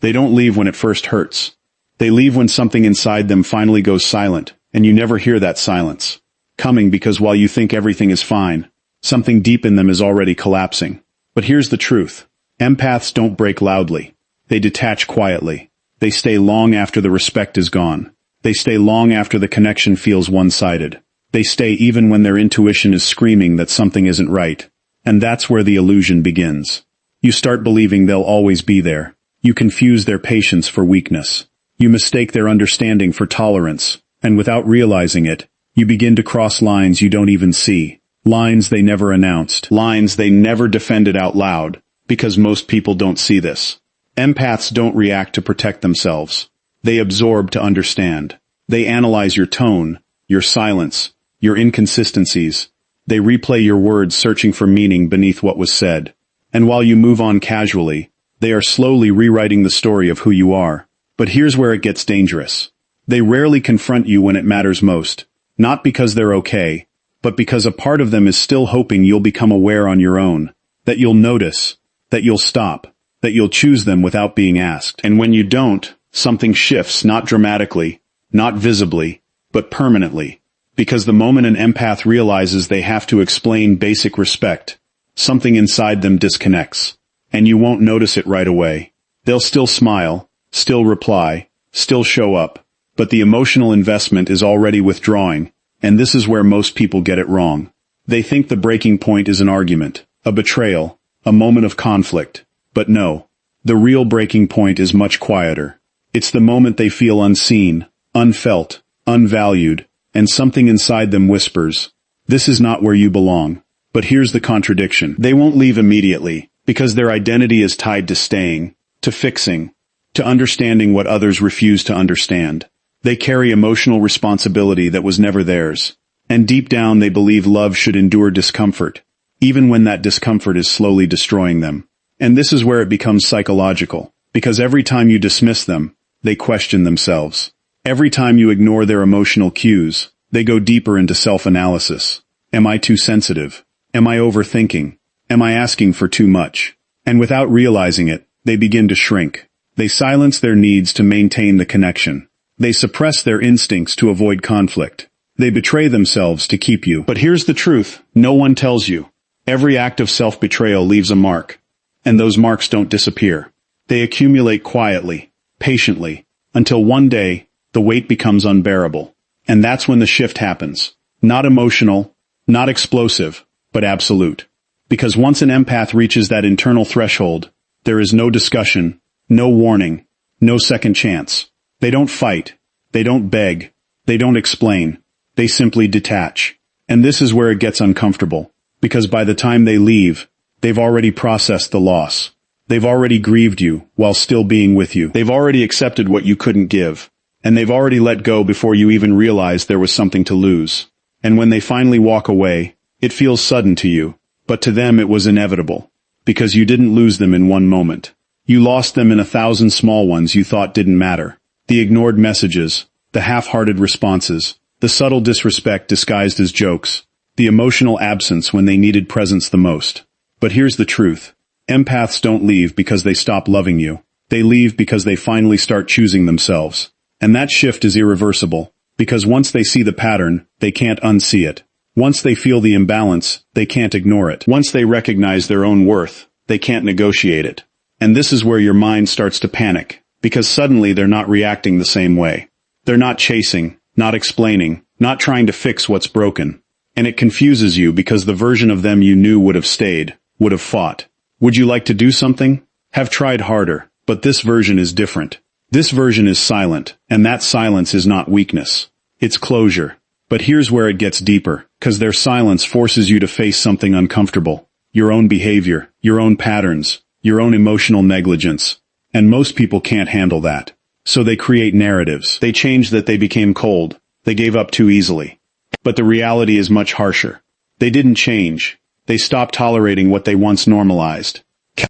They don't leave when it first hurts. They leave when something inside them finally goes silent, and you never hear that silence coming, because while you think everything is fine, something deep in them is already collapsing. But here's the truth. Empaths don't break loudly. They detach quietly. They stay long after the respect is gone. They stay long after the connection feels one-sided. They stay even when their intuition is screaming that something isn't right. And that's where the illusion begins. You start believing they'll always be there. You confuse their patience for weakness. You mistake their understanding for tolerance. And without realizing it, you begin to cross lines you don't even see. Lines they never announced. Lines they never defended out loud. Because most people don't see this. Empaths don't react to protect themselves. They absorb to understand. They analyze your tone, your silence, your inconsistencies. They replay your words, searching for meaning beneath what was said. And while you move on casually, they are slowly rewriting the story of who you are. But here's where it gets dangerous. They rarely confront you when it matters most. Not because they're okay, but because a part of them is still hoping you'll become aware on your own. That you'll notice. That you'll stop. That you'll choose them without being asked. And when you don't, something shifts, not dramatically, not visibly, but permanently. Because the moment an empath realizes they have to explain basic respect, something inside them disconnects. And you won't notice it right away. They'll still smile, still reply, still show up, but the emotional investment is already withdrawing, and this is where most people get it wrong. They think the breaking point is an argument, a betrayal, a moment of conflict. But no, the real breaking point is much quieter. It's the moment they feel unseen, unfelt, unvalued, and something inside them whispers, "This is not where you belong." But here's the contradiction. They won't leave immediately, because their identity is tied to staying, to fixing, to understanding what others refuse to understand. They carry emotional responsibility that was never theirs. And deep down they believe love should endure discomfort, even when that discomfort is slowly destroying them. And this is where it becomes psychological, because every time you dismiss them, they question themselves. Every time you ignore their emotional cues, they go deeper into self-analysis. Am I too sensitive? Am I overthinking? Am I asking for too much? And without realizing it, they begin to shrink. They silence their needs to maintain the connection. They suppress their instincts to avoid conflict. They betray themselves to keep you. But here's the truth. No one tells you. Every act of self-betrayal leaves a mark. And those marks don't disappear. They accumulate quietly, patiently, until one day, the weight becomes unbearable. And that's when the shift happens. Not emotional, not explosive, but absolute. Because once an empath reaches that internal threshold, there is no discussion, no warning, no second chance. They don't fight. They don't beg. They don't explain. They simply detach. And this is where it gets uncomfortable. Because by the time they leave, they've already processed the loss. They've already grieved you while still being with you. They've already accepted what you couldn't give. And they've already let go before you even realized there was something to lose. And when they finally walk away, it feels sudden to you. But to them it was inevitable. Because you didn't lose them in one moment. You lost them in 1,000 small ones you thought didn't matter. The ignored messages, the half-hearted responses, the subtle disrespect disguised as jokes, the emotional absence when they needed presence the most. But here's the truth. Empaths don't leave because they stop loving you. They leave because they finally start choosing themselves. And that shift is irreversible, because once they see the pattern, they can't unsee it. Once they feel the imbalance, they can't ignore it. Once they recognize their own worth, they can't negotiate it. And this is where your mind starts to panic, because suddenly they're not reacting the same way. They're not chasing, not explaining, not trying to fix what's broken. And it confuses you because the version of them you knew would have stayed, would have fought. Would you like to do something? Have tried harder, but this version is different. This version is silent, and that silence is not weakness. It's closure. But here's where it gets deeper, because their silence forces you to face something uncomfortable. Your own behavior, your own patterns, your own emotional negligence. And most people can't handle that. So they create narratives. They change that they became cold. They gave up too easily. But the reality is much harsher. They didn't change. They stopped tolerating what they once normalized.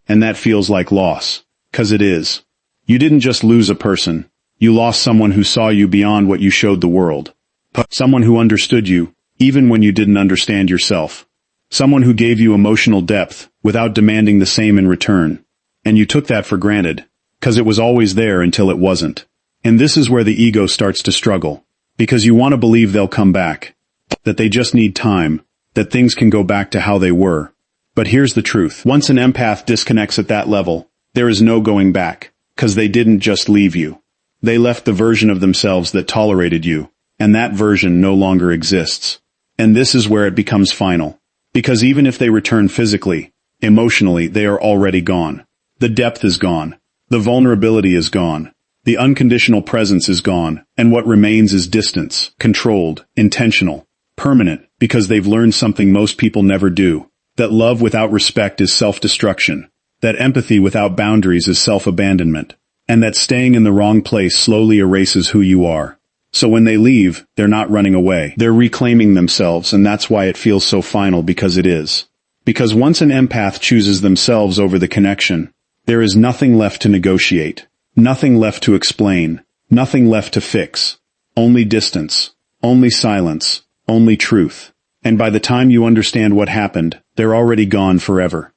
And that feels like loss. 'Cause it is. You didn't just lose a person. You lost someone who saw you beyond what you showed the world. Someone who understood you, even when you didn't understand yourself. Someone who gave you emotional depth, without demanding the same in return. And you took that for granted. 'Cause it was always there until it wasn't. And this is where the ego starts to struggle. Because you want to believe they'll come back. That they just need time. That things can go back to how they were. But here's the truth. Once an empath disconnects at that level, there is no going back. 'Cause they didn't just leave you. They left the version of themselves that tolerated you. And that version no longer exists. And this is where it becomes final. Because even if they return physically, emotionally, they are already gone. The depth is gone. The vulnerability is gone. The unconditional presence is gone. And what remains is distance, controlled, intentional, permanent, because they've learned something most people never do. That love without respect is self-destruction. That empathy without boundaries is self-abandonment. And that staying in the wrong place slowly erases who you are. So when they leave, they're not running away. They're reclaiming themselves, and that's why it feels so final, because it is. Because once an empath chooses themselves over the connection, there is nothing left to negotiate, nothing left to explain, nothing left to fix. Only distance, only silence, only truth. And by the time you understand what happened, they're already gone forever.